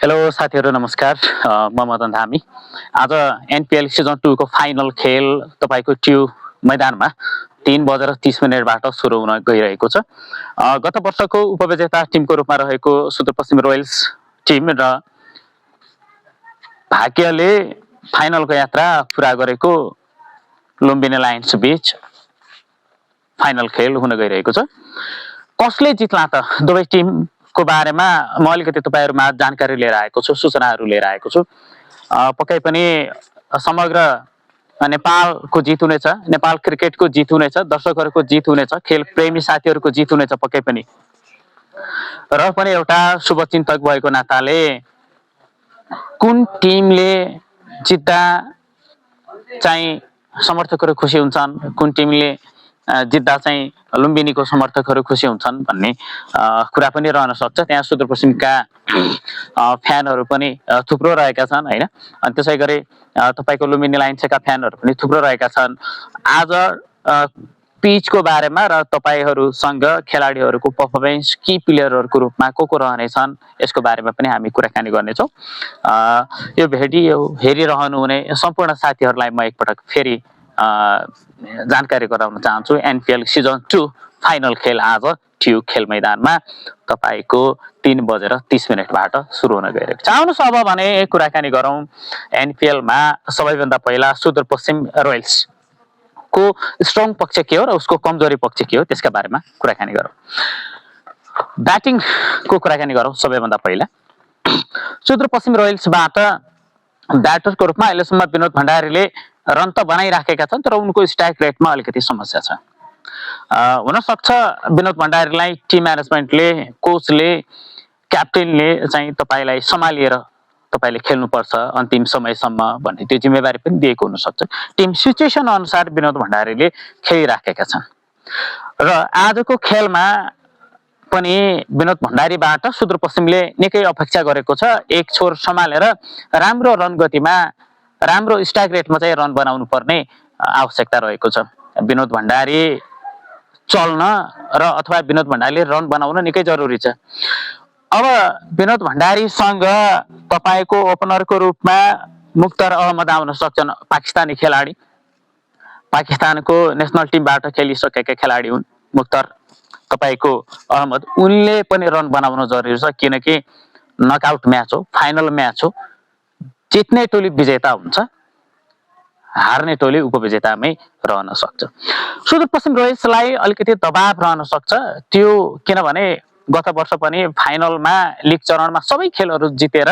Hello साथीहरू नमस्कार। म मदन धामी। आज एनपिएल सिजन 2 को फाइनल खेल तपाईको ट्यु मैदानमा 3:30 सुरु हुन गइरहेको छ। गत वर्षको उपविजेता टिमको रूपमा रहेको सुदूरपश्चिम रोयल्स टिम र भाग्यले फाइनलको यात्रा पुरा गरेको लुम्बिनी लायन्स बीच फाइनल खेल हुन गइरहेको छ। कसले जित्ला त दुवै टिमको बारेमा म अलिकति तपाईहरुमा जानकारी लिएर आएको छु, सूचनाहरू लिएर आएको छु। पक्कै पनि समग्र नेपालको जित हुनेछ, नेपाल क्रिकेटको जित हुनेछ, दर्शकहरूको जित हुनेछ, खेल प्रेमी साथीहरूको जित हुनेछ पक्कै पनि। र पनि एउटा शुभचिन्तक भएको नाताले कुन टिमले जित्दा चाहिँ समर्थकहरू खुसी हुन्छन्, कुन टिमले जित्दा चाहिँ लुम्बिनीको समर्थकहरू खुसी हुन्छन् भन्ने कुरा पनि रहन सक्छ। त्यहाँ सुदूरपश्चिमका फ्यानहरू पनि थुप्रो रहेका छन् हैन। अनि त्यसैगरी तपाईको लुम्बिनी लायन्सका फ्यानहरू पनि थुप्रो रहेका छन्। आज पिचको बारेमा र तपाईहरुसँग खेलाडीहरूको पर्फर्मेन्स, की प्लेयरहरूको रूपमा को रहनेछन् यसको बारेमा पनि हामी कुराकानी गर्नेछौँ। यो भिडियो हेरिरहनु हुने सम्पूर्ण साथीहरूलाई म एकपटक फेरि जानकारी गराउन चाहन्छु। एनपिएल सिजन 2 फाइनल खेल आज ट्यु खेल मैदानमा तपाईको 3:30 सुरु हुन गइरहेको छ। आउनुस् अब भने कुराकानी गरौँ एनपिएल मा सबैभन्दा पहिला सुदूरपश्चिम रोयल्स को स्ट्रङ पक्ष के हो र उसको कमजोरी पक्ष के हो त्यसका बारेमा कुराकानी गरौँ। ब्याटिङ को कुराकानी गरौँ सबैभन्दा पहिला। सुदूरपश्चिम रोयल्सबाट ब्याटरको रूपमा अहिलेसम्म विनोद भण्डारीले रन त बनाइराखेका छन् तर उनको स्ट्राइक रेटमा अलिकति समस्या छ। हुन सक्छ विनोद भण्डारीलाई टिम म्यानेजमेन्टले, कोचले, क्याप्टेनले चाहिँ तपाईलाई सम्हालिएर तपाईले खेल्नुपर्छ अन्तिम समयसम्म भन्ने त्यो जिम्मेवारी पनि दिएको हुन सक्छ। टिम सिचुएसन अनुसार विनोद भण्डारीले खेलिराखेका छन् र आजको खेलमा पनि विनोद भण्डारीबाट सुदूरपश्चिमले निकै अपेक्षा गरेको छ। एक छोर सम्हालेर राम्रो रन गतिमा, राम्रो स्ट्राइक रेटमा चाहिँ रन बनाउनु पर्ने आवश्यकता रहेको छ। विनोद भण्डारी चल्न र अथवा विनोद भण्डारीले रन बनाउन निकै जरुरी छ। अब विनोद भण्डारीसँग तपाईको ओपनरको रूपमा मुख्तार अहमद आउन सक्छन्, पाकिस्तानी खेलाडी, पाकिस्तानको नेशनल टिमबाट खेलिसकेका खेलाडी हुन् मुख्तार तपाईको अहमद। उनले पनि रन बनाउन जरुरी छ किनकि नकआउट म्याच हो, फाइनल म्याच हो। जित्ने टोली विजेता हुन्छ, हार्ने टोली उपविजेतामै रहन सक्छ। सुदूरपश्चिम रोयल्सलाई अलिकति दबाव रहन सक्छ त्यो किनभने गत वर्ष पनि फाइनलमा लिग चरणमा सबै खेलहरू जितेर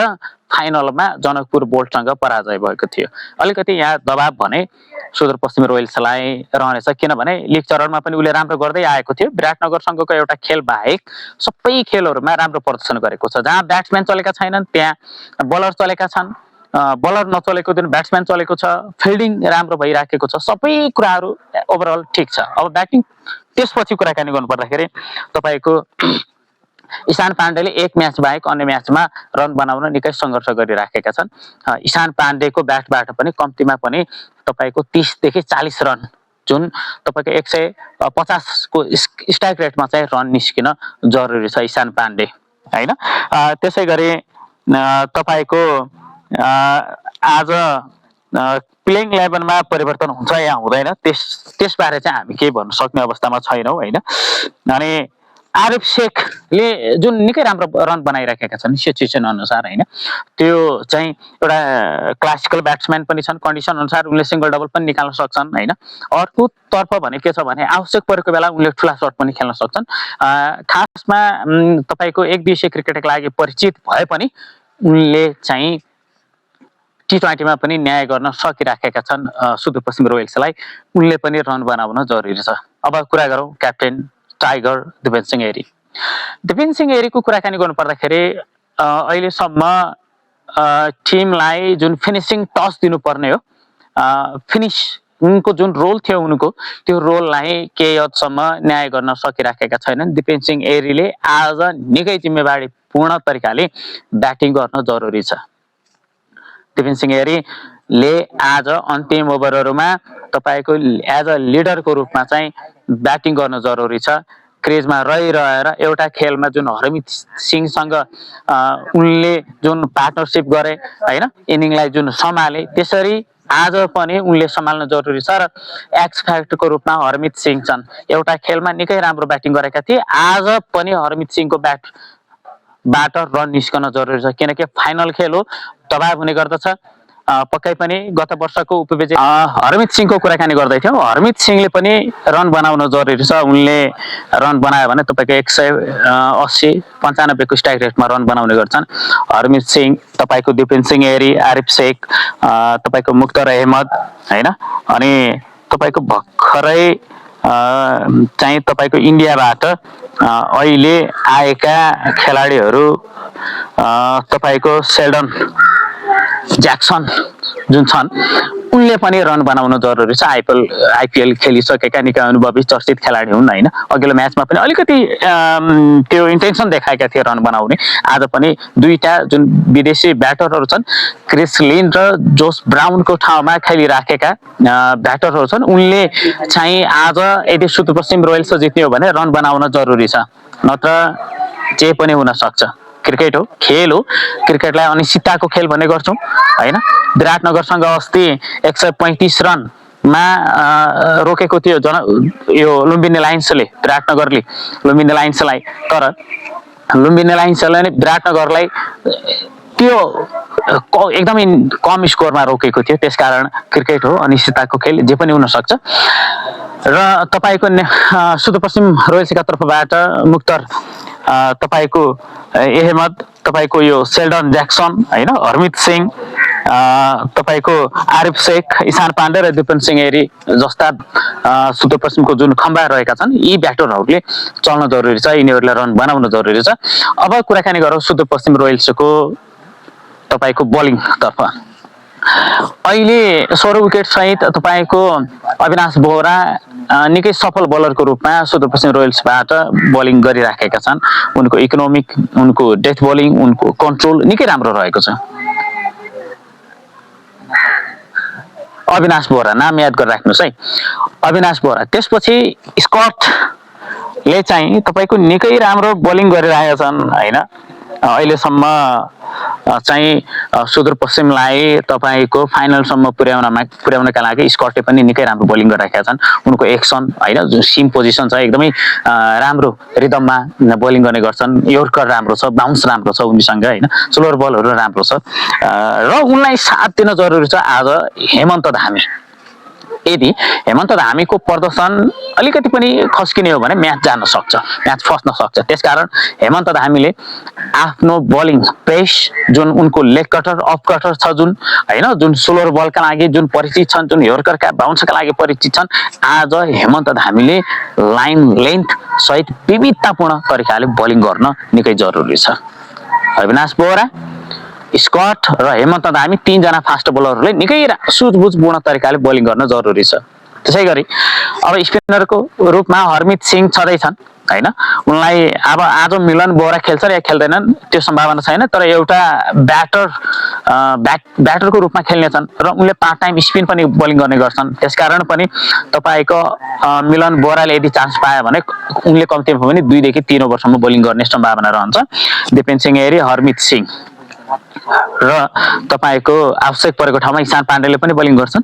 फाइनलमा जनकपुर बोल्टसँग पराजय भएको थियो। अलिकति यहाँ दबाव भने सुदूरपश्चिम रोयल्सलाई रहनेछ किनभने लिग चरणमा पनि उले राम्रो गर्दै आएको थियो। विराटनगरसँगको एउटा खेल बाहेक सबै खेलहरूमा राम्रो प्रदर्शन गरेको छ। जहाँ ब्याट्सम्यान चलेका छैनन् त्यहाँ बलर चलेका छन्, बलर नचलेको दिन ब्याट्सम्यान चलेको छ, फिल्डिङ राम्रो भइराखेको छ, सबै कुराहरू ओभरअल ठीक छ। अब ब्याटिङ त्यसपछि कुराकानी गर्नुपर्दाखेरि तपाईको ईशान पाण्डेले एक म्याच बाहेक अन्य म्याचमा रन बनाउन निकै सङ्घर्ष गरिराखेका छन्। ईशान पाण्डेको ब्याटबाट पनि कम्तीमा पनि तपाईको 30 देखि 40 रन जुन तपाईको 150 को स्ट्राइक रेटमा चाहिँ रन निस्किन जरुरी छ ईशान पाण्डे हैन। त्यसैगरी तपाईको आज प्लेइङ 11 मा परिवर्तन हुन्छ या हुँदैन त्यसबारे चाहिँ हामी केही भन्न सक्ने अवस्थामा छैनौं हैन। अनि आरिफ शेखले जुन निकै राम्रो रन बनाइराखेका छन् सिचुएसन अनुसार हैन, त्यो चाहिँ एउटा क्लासिकल ब्याट्सम्यान पनि छन्, कन्डिसन अनुसार उनले सिंगल डबल पनि निकाल्न सक्छन् हैन। अर्को तर्फ भने के छ भने आवश्यक परेको बेला उनले ठूला शट पनि खेल्न सक्छन्। खासमा तपाईको एक दिवसीय क्रिकेटका लागि परिचित भए पनि उनले चाहिँ टी20 मा पनि न्याय गर्न सकिराखेका छन् सुदूरपश्चिम रोयल्सलाई। उनले पनि रन बनाउन जरुरी छ। अब कुरा गरौँ क्याप्टेन टाइगर दिपेनसिंह एरी। दिपेनसिंह एरीको कुराकानी गर्नुपर्दाखेरि अहिलेसम्म टिमलाई जुन फिनिशिङ टच दिनुपर्ने हो, फिनिशिङको जुन रोल थियो उनको, त्यो रोललाई केही हदसम्म न्याय गर्न सकिराखेका छैनन्। दिपेनसिंह एरीले आज निकै जिम्मेवारी पूर्ण तरिकाले ब्याटिङ गर्न जरुरी छ। दिपेनसिंह एरीले आज अन्तिम ओभरहरुमा तपाईको एज अ लिडरको रूपमा चाहिँ ब्याटिङ गर्न जरुरी छ। क्रेजमा रहिरहेर एउटा खेलमा जुन हरमित सिंहसँग उनले जुन पार्टनरसिप गरे होइन, इनिङलाई जुन सम्हाले, त्यसरी आज पनि उनले सम्हाल्न जरुरी छ। र एक्स फ्याक्टरको रूपमा हरमित सिंह छन्। एउटा खेलमा निकै राम्रो ब्याटिङ गरेका थिए, आज पनि हरमित सिंहको ब्याटबाट रन निस्कन जरुरी छ, किनकि फाइनल खेल हो, दबाव हुने गर्दछ। पक्कै पनि गत वर्षको उपविजेता हरमित सिंहको कुराकानी गर्दै थियौँ। हरमित सिंहले पनि रन बनाउन जरुरी छ। उनले रन बनायो भने तपाईँको 180-95 को स्ट्राइक रेटमा रन बनाउने गर्छन् हरमित सिंह। तपाईँको दिपेन सिंह एरी, आरिफ शेख, तपाईँको मुख्तार अहमद होइन, अनि तपाईँको भर्खरै चाहिँ तपाईँको इन्डियाबाट अहिले आएका खेलाडीहरू तपाईँको सेल्डन ज्याक्सन जुन छन्, उनले पनि रन बनाउन जरुरी छ। आइपिएल खेलिसकेका निकै अनुभवी चर्चित खेलाडी हुन् होइन। अघिल्लो म्याचमा पनि अलिकति त्यो इन्टेन्सन देखाएका थिए रन बनाउने। आज पनि दुईटा जुन विदेशी ब्याटरहरू छन्, क्रिस लिन र जोस ब्राउनको ठाउँमा खेलिराखेका ब्याटरहरू छन्, उनले चाहिँ आज यदि सुदूरपश्चिम रोयल्स जित्ने हो भने रन बनाउन जरुरी छ, नत्र जे पनि हुन सक्छ। क्रिकेट हो, खेल हो, क्रिकेटलाई अनिश्चितताको खेल भन्ने गर्छौँ होइन। विराटनगरसँग अस्ति 135 रनमा रोकेको थियो यो लुम्बिनी लायन्सले, विराटनगरले लुम्बिनी लायन्सलाई। तर लुम्बिनी लायन्सले नै विराटनगरलाई त्यो एकदमै कम स्कोरमा रोकेको थियो। त्यसकारण क्रिकेट हो, अनिश्चितताको खेल, जे पनि हुन सक्छ। र तपाईँको सुदूरपश्चिम रोयल्सका तर्फबाट मुख्तार, तपाईँको अहमद, तपाईँको यो सेल्डन ज्याक्सन होइन, हरमित सिंह, तपाईँको आरिफ शेख, ईशान पाण्डे र दिपेन सिंह एरी जस्ता सुदूरपश्चिमको जुन खम्बा रहेका छन्, यी ब्याटरहरूले चल्न जरुरी छ, यिनीहरूलाई रन बनाउन जरुरी छ। अब कुराकानी गरौँ सुदूरपश्चिम रोयल्सको तपाईँको बलिङतर्फ। अहिले 16 विकेट सहित तपाईँको अविनाश बोहरा निकै सफल बलरको रूपमा सुदूरपश्चिम रोयल्सबाट बलिङ गरिराखेका छन्। उनको इकोनोमिक, उनको डेथ बलिङ, उनको कन्ट्रोल निकै राम्रो रहेको छ। अविनाश बोहरा नाम याद गरिराख्नुहोस् है, अविनाश बोहरा। त्यसपछि स्कटले चाहिँ तपाईँको निकै राम्रो बलिङ गरिरहेका छन् होइन। अहिलेसम्म चाहिँ सुदूरपश्चिमलाई तपाईँको फाइनलसम्म पुर्याउनका लागि स्कटले पनि निकै राम्रो बलिङ गरिरहेका छन्। उनको एक्सन होइन, जुन सिम पोजिसन छ, एकदमै राम्रो रिदममा बलिङ गर्ने गर्छन्। यर्कर राम्रो छ, बााउन्स राम्रो छ उनीसँग होइन, स्लोर बलहरू राम्रो छ। र उनलाई साथ दिन जरुरी छ आज हेमन्त धामी। यदि हेमन्त धामीको प्रदर्शन अलिकति पनि खस्किने हो भने म्याच जान सक्छ, म्याच फस्न सक्छ। त्यसकारण हेमन्त धामीले आफ्नो बलिङ पेस, जुन उनको लेग कटर, अफ कटर छ जुन होइन, जुन स्लोर बलका लागि जुन परिचित छन्, जुन यर्करका बााउन्सका लागि परिचित छन्, आज हेमन्त धामीले लाइन लेन्थ सहित विविधतापूर्ण तरिकाले बलिङ गर्न निकै जरुरी छ। अविनाश बोहरा, स्कट र हेमन्त धामी, तीनजना फास्ट बलरहरूले निकै सुझबुझपूर्ण तरिकाले बलिङ गर्न जरुरी छ। त्यसै गरी अब स्पिनरको रूपमा हरमित सिंह छँदैछन् होइन। उनलाई अब आज मिलन बोहरा खेल्छ या खेल्दैनन् त्यो सम्भावना छैन, तर एउटा ब्याटरको रूपमा खेल्नेछन् र उनले पार्ट टाइम स्पिन पनि बलिङ गर्ने गर्छन्। त्यसकारण पनि तपाईँको मिलन बोहराले यदि चान्स पायो भने उनले कम्तीमा पनि 2 देखि 3 ओभरसम्म बलिङ गर्ने सम्भावना रहन्छ। दिपेन सिंह एरी, हरमित सिंह र तपाईँको आवश्यक परेको ठाउँमा ईशान पाण्डेले पनि बलिङ गर्छन्।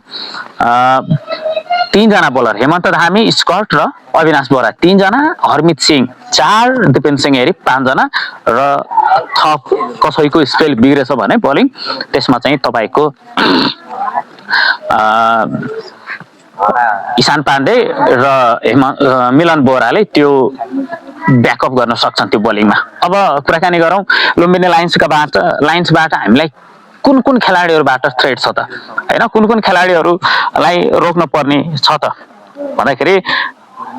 3 जना बोलर, हेमन्त धामी, स्कट र अविनाश बोहरा 3 जना, हरमित सिंह 4, दिपेन सिंह एरी 5 जना। र थप कसैको स्पेल बिग्रेछ भने बलिङ, त्यसमा चाहिँ तपाईँको ईशान पाण्डे र मिलन बोहराले त्यो ब्याकअप गर्न सक्छन् त्यो बलिङमा। अब कुराकानी गरौँ लुम्बिनी लायन्सबाट हामीलाई कुन कुन खेलाडीहरूबाट थ्रेट छ त होइन, कुन कुन खेलाडीहरूलाई रोक्न पर्ने छ त भन्दाखेरि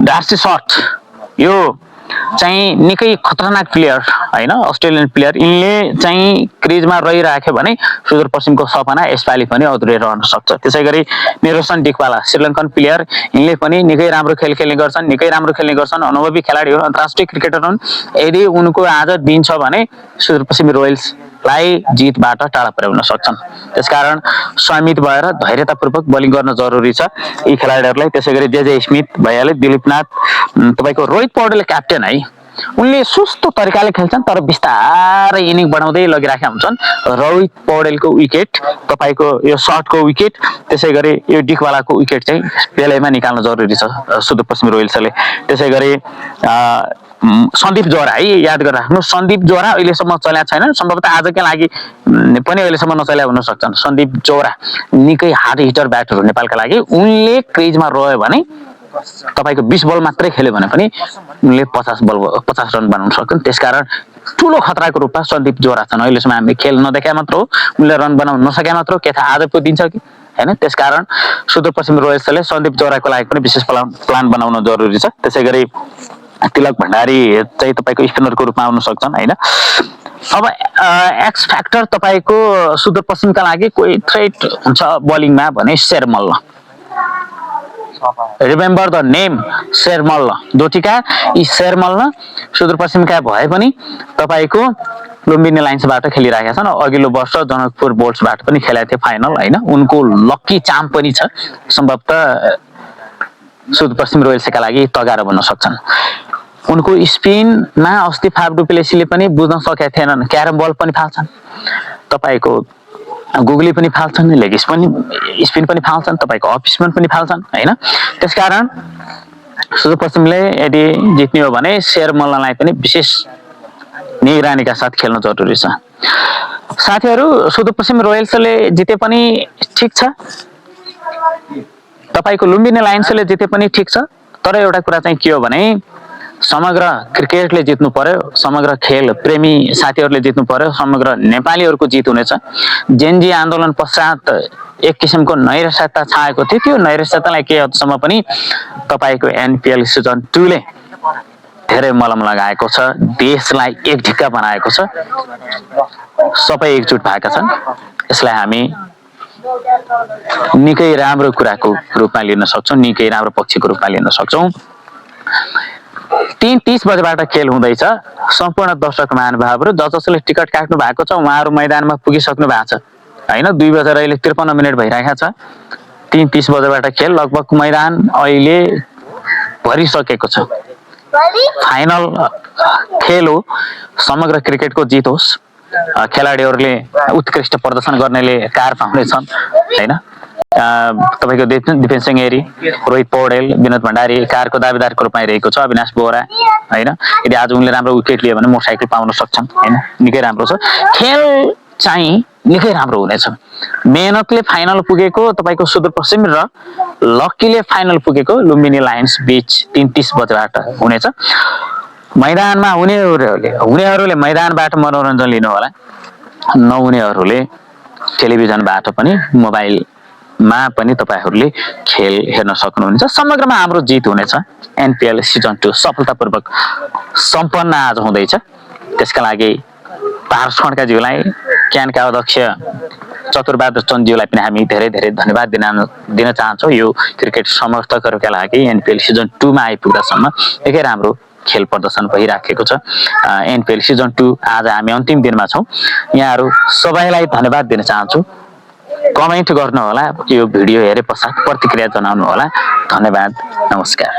डार्सी सट यो चाहिँ निकै खतरनाक प्लेयर होइन, अस्ट्रेलियन प्लेयर। यिनले चाहिँ क्रिजमा रहिराख्यो भने सुदूरपश्चिमको सपना यसपालि पनि अधुरै रहन सक्छ। त्यसै गरी निरोसन डिकवाला, श्रीलङ्कन प्लेयर, यिनले पनि निकै राम्रो खेल खेल्ने गर्छन्, अनुभवी खेलाडी हुन्, अन्तर्राष्ट्रिय क्रिकेटर हुन्। यदि उनको आज दिन छ भने सुदूरपश्चिम रोयल्स लाई जितबाट टाढा पुर्याउन सक्छन्। त्यसकारण संयमित भएर धैर्यतापूर्वक बलिङ गर्न जरुरी छ यी खेलाडीहरूलाई। त्यसै गरी जे स्मिथ भइहाल्यो, दिलीप नाथ, तपाईँको रोहित पौडेल क्याप्टेन है, उनले सुस्तो तरिकाले खेल्छन् तर बिस्तारै इनिङ बढाउँदै लगिराखेका हुन्छन्। रोहित पौडेलको विकेट, तपाईँको यो सर्टको विकेट, त्यसै गरी यो डिकवालाको विकेट चाहिँ बेलैमा निकाल्न जरुरी छ सुदूरपश्चिमी रोयल्सले। त्यसै गरी सन्दीप जोरा है, याद गरेर राख्नु, सन्दीप जोरा अहिलेसम्म चल्या छैन, सम्भवतः आजकै लागि पनि अहिलेसम्म नचल्या हुन सक्छन्। सन्दीप जोरा निकै हार्ड हिटर ब्याटर हो नेपालका लागि। उनले क्रिजमा रह्यो भने तपाईँको 20 बल मात्रै खेल्यो भने पनि उनले 50 रन बनाउन सक्छन्। त्यसकारण ठुलो खतराको रूपमा सन्दीप जोरा छन्। अहिलेसम्म हामीले खेल नदेखे मात्र हो, उनले रन बनाउन नसके मात्र हो, के थाहा आज पो दिन्छ कि हैन। त्यसकारण सुदूरपश्चिमी रोयल्सले सन्दीप जोराको लागि पनि विशेष प्लान बनाउन जरुरी छ। त्यसै गरी तिलक भण्डारी चाहिँ तपाईँको स्पिनरको रूपमा आउन सक्छन् हैन। अब एक्स फ्याक्टर तपाईँको सुदूरपश्चिमका लागि कोही थ्रेट हुन्छ बलिङमा भने Shermalla. Remember the name Shermalla दोटिका। यी शेरमल्ल सुदूरपश्चिमका भए पनि तपाईँको लुम्बिनी लाइन्सबाट खेलिरहेका छन्। अघिल्लो वर्ष जनकपुर बोल्ट्सबाट पनि खेलेका थिए फाइनल हैन। उनको लक्की चाम पनि छ, सम्भवतः सुदूरपश्चिम रोयल्सका लागि तगारो बन्न सक्छन्। उनको स्पिनमा अस्ति फाफ डुप्लेसीले पनि बुझ्न सकेका थिएनन्। क्यारम बल पनि फाल्छन्, तपाईँको गुगली पनि फाल्छन्, लेग स्पिन पनि फाल्छन्, तपाईँको अफ स्पिन पनि फाल्छन् हैन। त्यसकारण सुदूरपश्चिमले यदि जित्ने हो भने शेरमल्ललाई पनि विशेष निगरानीका साथ खेल्न जरुरी छ। साथीहरू, सुदूरपश्चिम रोयल्सले जिते पनि ठिक छ, तपाईँको लुम्बिनी लायन्सले जिते पनि ठिक छ, तर एउटा कुरा चाहिँ के हो भने समग्र क्रिकेटले जित्नु पर्यो, समग्र खेल प्रेमी साथीहरूले जित्नु पर्यो, समग्र नेपालीहरूको जित हुनेछ। जेनजी आन्दोलन पश्चात एक किसिमको नैराश्यता छाएको थियो, त्यो नैराश्यतालाई केही हदसम्म पनि तपाईँको एनपिएल सिजन 2 ले धेरै मलम लगाएको छ, देशलाई एक ढिक्का बनाएको छ, सबै एकजुट भएका छन्। यसलाई हामी निकै राम्रो कुराको रूपमा लिन सक्छौँ, निकै राम्रो पक्षको रूपमा लिन सक्छौँ। 3:30 बजेबाट खेल हुँदैछ। सम्पूर्ण दर्शक महानुभावहरू जसले टिकट काट्नु भएको छ उहाँहरू मैदानमा पुगिसक्नु भएको छ हैन। 2 बजेर अहिले 53 मिनेट भइरहेको छ। 3:30 बजेबाट खेल, लगभग मैदान अहिले भरिसकेको छ। फाइनल खेल हो, समग्र क्रिकेटको जित होस्, खेलाडीहरूले उत्कृष्ट प्रदर्शन गर्नेले कार पाउनेछन् हैन। तपाईँको दिपेन सिंह एरी, रोहित पौडेल, विनोद भण्डारी कारको दावेदारको रूपमा रहेको छ। अविनाश बोहरा हैन, यदि आज उनले राम्रो विकेट लियो भने मोटरसाइकल पाउन सक्छन् हैन। निकै राम्रो छ खेल, चाहिँ निकै राम्रो हुनेछ। मेहनतले फाइनल पुगेको तपाईँको सुदूरपश्चिम र लक्कीले फाइनल पुगेको लुम्बिनी लायन्स बीच 3:30 बजेबाट हुनेछ। मैदानमा हुनेहरूले मैदानबाट मनोरञ्जन लिनु होला, नहुनेहरूले टेलिभिजनबाट पनि मोबाइलमा पनि तपाईँहरूले खेल हेर्न सक्नुहुनेछ। समग्रमा हाम्रो जित हुनेछ। एनपिएल सिजन 2 सफलतापूर्वक सम्पन्न आज हुँदैछ। त्यसका लागि पारस खड्काज्यूलाई, क्यानका अध्यक्ष चतुरबहादुर चन्दज्यूलाई पनि हामी धेरै धेरै धन्यवाद दिन चाहन्छौँ। यो क्रिकेट समर्थकहरूका लागि एनपिएल सिजन 2 मा आइपुग्दासम्म निकै राम्रो खेल प्रदर्शन भइराखेको छ। एनपिएल सिजन 2 आज हामी अन्तिम दिनमा छौँ। यहाँहरू सबैलाई धन्यवाद दिन चाहन्छु। कमेन्ट गर्नु होला, यो भिडियो हेरे पश्चात प्रतिक्रिया जनाउनु होला। धन्यवाद, नमस्कार।